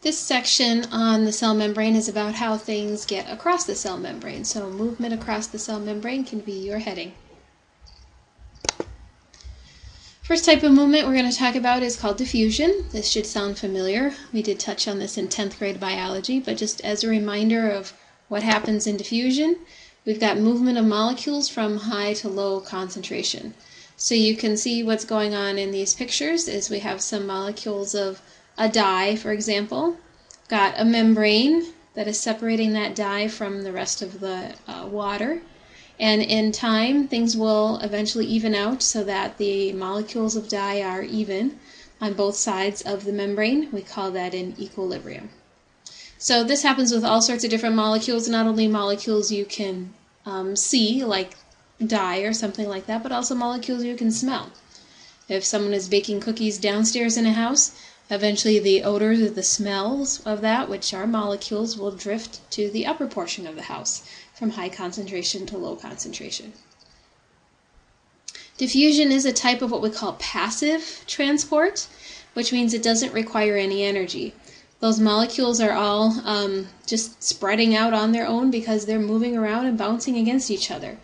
This section on the cell membrane is about how things get across the cell membrane. So movement across the cell membrane can be your heading. First type of movement we're going to talk about is called diffusion. This should sound familiar. We did touch on this in 10th grade biology, but just as a reminder of what happens in diffusion, we've got movement of molecules from high to low concentration. So you can see what's going on in these pictures is we have some molecules of a dye, for example, got a membrane that is separating that dye from the rest of the water. And in time, things will eventually even out so that the molecules of dye are even on both sides of the membrane. We call that an equilibrium. So this happens with all sorts of different molecules, not only molecules you can see, like dye or something like that, but also molecules you can smell. If someone is baking cookies downstairs in a house, eventually the odors or the smells of that, which are molecules, will drift to the upper portion of the house, from high concentration to low concentration. Diffusion is a type of what we call passive transport, which means it doesn't require any energy. Those molecules are all just spreading out on their own because they're moving around and bouncing against each other.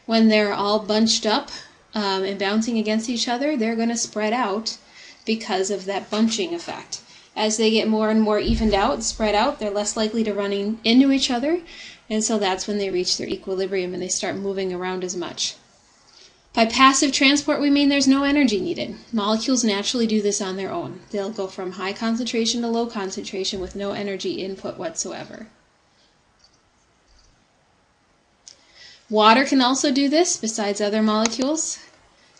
When they're all bunched up and bouncing against each other, they're going to spread out because of that bunching effect. As they get more and more evened out, spread out, they're less likely to run into each other, and so that's when they reach their equilibrium and they start moving around as much. By passive transport, we mean there's no energy needed. Molecules naturally do this on their own. They'll go from high concentration to low concentration with no energy input whatsoever. Water can also do this besides other molecules.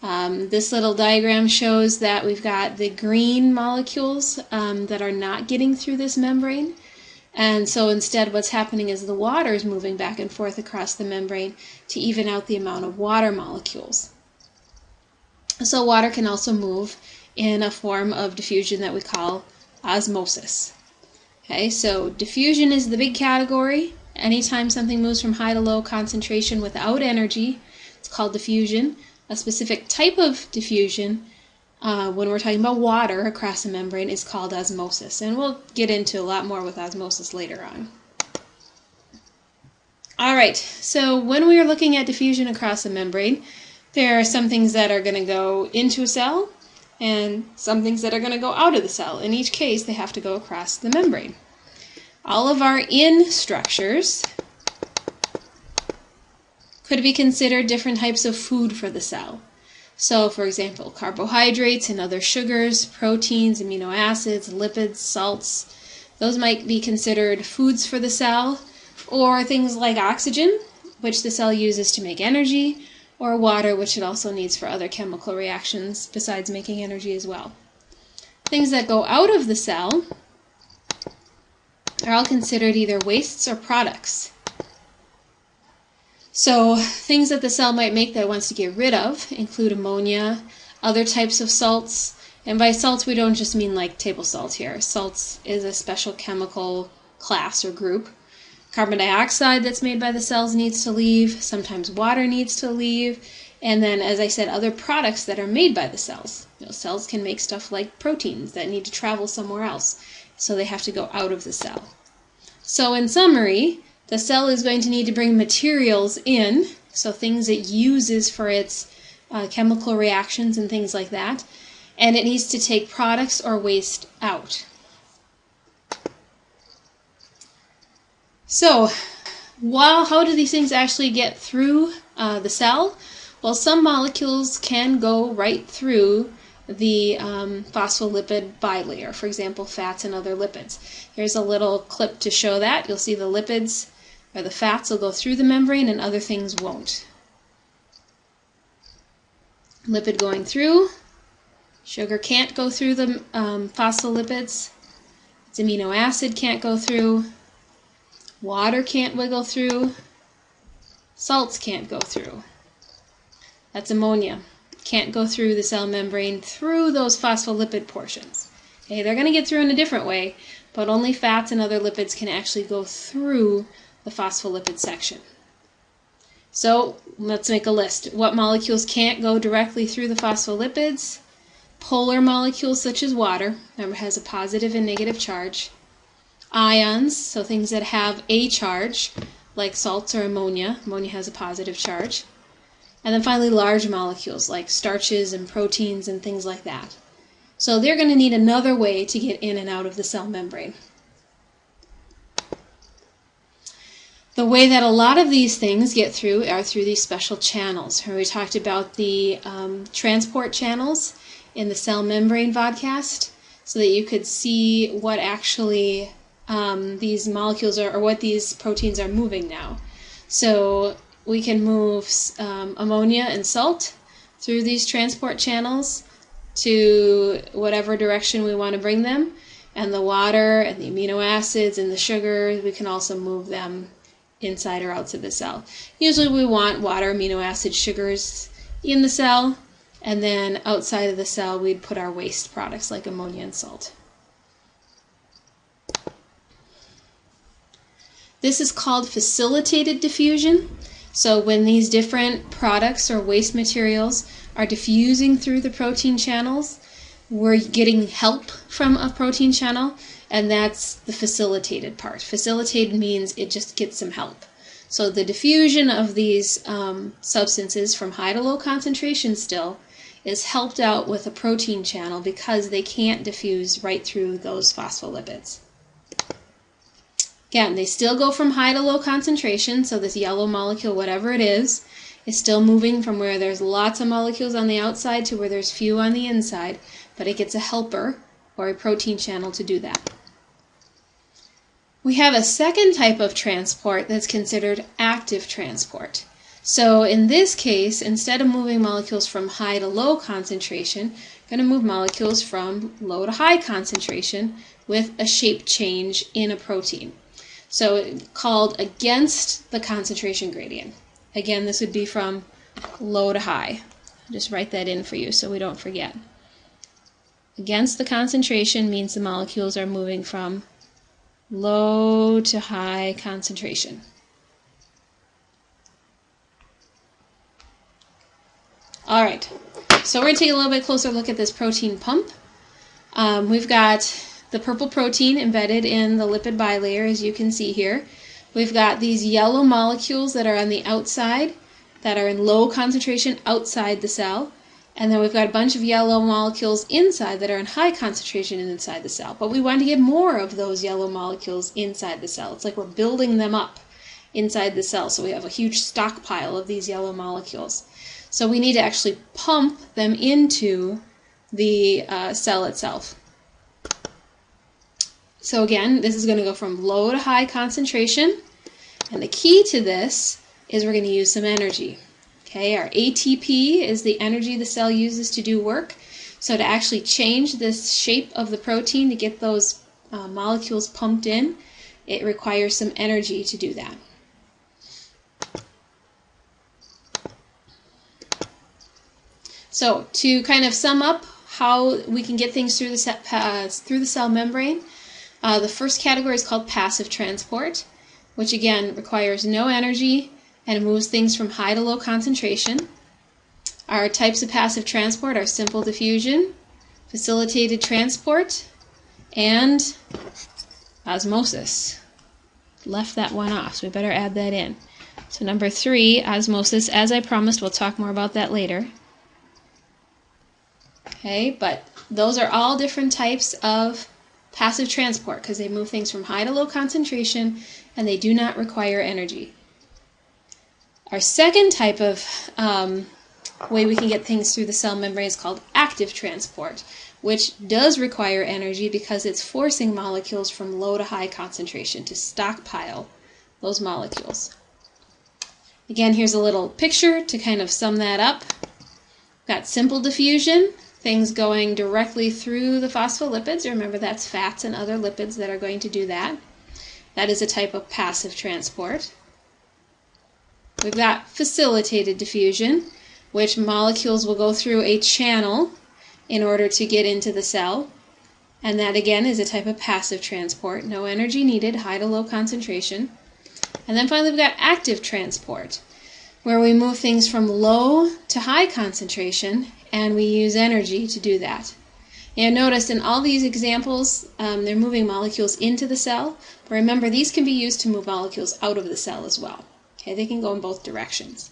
This little diagram shows that we've got the green molecules that are not getting through this membrane. And so instead what's happening is the water is moving back and forth across the membrane to even out the amount of water molecules. So water can also move in a form of diffusion that we call osmosis. Okay, so diffusion is the big category. Anytime something moves from high to low concentration without energy, it's called diffusion. A specific type of diffusion, when we're talking about water across a membrane, is called osmosis. And we'll get into a lot more with osmosis later on. Alright, so when we are looking at diffusion across a membrane, there are some things that are going to go into a cell and some things that are going to go out of the cell. In each case, they have to go across the membrane. All of our in structures could be considered different types of food for the cell. So, for example, carbohydrates and other sugars, proteins, amino acids, lipids, salts, those might be considered foods for the cell, or things like oxygen, which the cell uses to make energy, or water, which it also needs for other chemical reactions besides making energy as well. Things that go out of the cell are all considered either wastes or products. So things that the cell might make that it wants to get rid of include ammonia, other types of salts, and by salts we don't just mean like table salt here. Salts is a special chemical class or group. Carbon dioxide that's made by the cells needs to leave, sometimes water needs to leave, and then, as I said, other products that are made by the cells. Cells can make stuff like proteins that need to travel somewhere else, so they have to go out of the cell. So in summary, the cell is going to need to bring materials in, so things it uses for its chemical reactions and things like that, and it needs to take products or waste out. So, how do these things actually get through the cell? Well, some molecules can go right through the phospholipid bilayer, for example, fats and other lipids. Here's a little clip to show that. You'll see the lipids or the fats will go through the membrane and other things won't. Lipid going through. Sugar can't go through the phospholipids. Its amino acid can't go through. Water can't wiggle through. Salts can't go through. That's ammonia. Can't go through the cell membrane through those phospholipid portions. Okay, they're going to get through in a different way, but only fats and other lipids can actually go through the phospholipid section. So let's make a list. What molecules can't go directly through the phospholipids? Polar molecules such as water, remember, has a positive and negative charge. ions, so things that have a charge, like salts or ammonia. Ammonia has a positive charge. And then finally large molecules like starches and proteins and things like that. So they're going to need another way to get in and out of the cell membrane. The way that a lot of these things get through are through these special channels. We talked about the transport channels in the cell membrane vodcast, so that you could see what actually these molecules are, or what these proteins are moving now. So we can move ammonia and salt through these transport channels to whatever direction we want to bring them, and the water and the amino acids and the sugar, we can also move them inside or outside the cell. Usually we want water, amino acid, sugars in the cell, and then outside of the cell we'd put our waste products like ammonia and salt. This is called facilitated diffusion. So when these different products or waste materials are diffusing through the protein channels, we're getting help from a protein channel, and that's the facilitated part. Facilitated means it just gets some help. So the diffusion of these substances from high to low concentration still is helped out with a protein channel because they can't diffuse right through those phospholipids. Again, they still go from high to low concentration, so this yellow molecule, whatever it is still moving from where there's lots of molecules on the outside to where there's few on the inside, but it gets a helper or a protein channel to do that. We have a second type of transport that's considered active transport. So in this case, instead of moving molecules from high to low concentration, we're going to move molecules from low to high concentration with a shape change in a protein. So it's called against the concentration gradient. Again, this would be from low to high. I'll just write that in for you so we don't forget. Against the concentration means the molecules are moving from low to high concentration. All right, so we're going to take a little bit closer look at this protein pump. We've got the purple protein embedded in the lipid bilayer, as you can see here. We've got these yellow molecules that are on the outside, that are in low concentration outside the cell. And then we've got a bunch of yellow molecules inside that are in high concentration inside the cell. But we want to get more of those yellow molecules inside the cell. It's like we're building them up inside the cell. So we have a huge stockpile of these yellow molecules. So we need to actually pump them into the cell itself. So again, this is going to go from low to high concentration. And the key to this is we're going to use some energy. Okay, our ATP is the energy the cell uses to do work. So to actually change this shape of the protein to get those molecules pumped in, it requires some energy to do that. So to kind of sum up how we can get things through the cell membrane, the first category is called passive transport, which again requires no energy and it moves things from high to low concentration. Our types of passive transport are simple diffusion, facilitated transport, and osmosis. Left that one off, so we better add that in. So number 3, osmosis. As I promised, we'll talk more about that later. Okay, but those are all different types of passive transport because they move things from high to low concentration and they do not require energy. Our second type of way we can get things through the cell membrane is called active transport, which does require energy because it's forcing molecules from low to high concentration to stockpile those molecules. Again, here's a little picture to kind of sum that up. We've got simple diffusion, things going directly through the phospholipids. Remember, that's fats and other lipids that are going to do that. That is a type of passive transport. We've got facilitated diffusion, which molecules will go through a channel in order to get into the cell. And that again is a type of passive transport. No energy needed, high to low concentration. And then finally we've got active transport, where we move things from low to high concentration and we use energy to do that. And notice in all these examples, they're moving molecules into the cell. But remember, these can be used to move molecules out of the cell as well. Okay, they can go in both directions.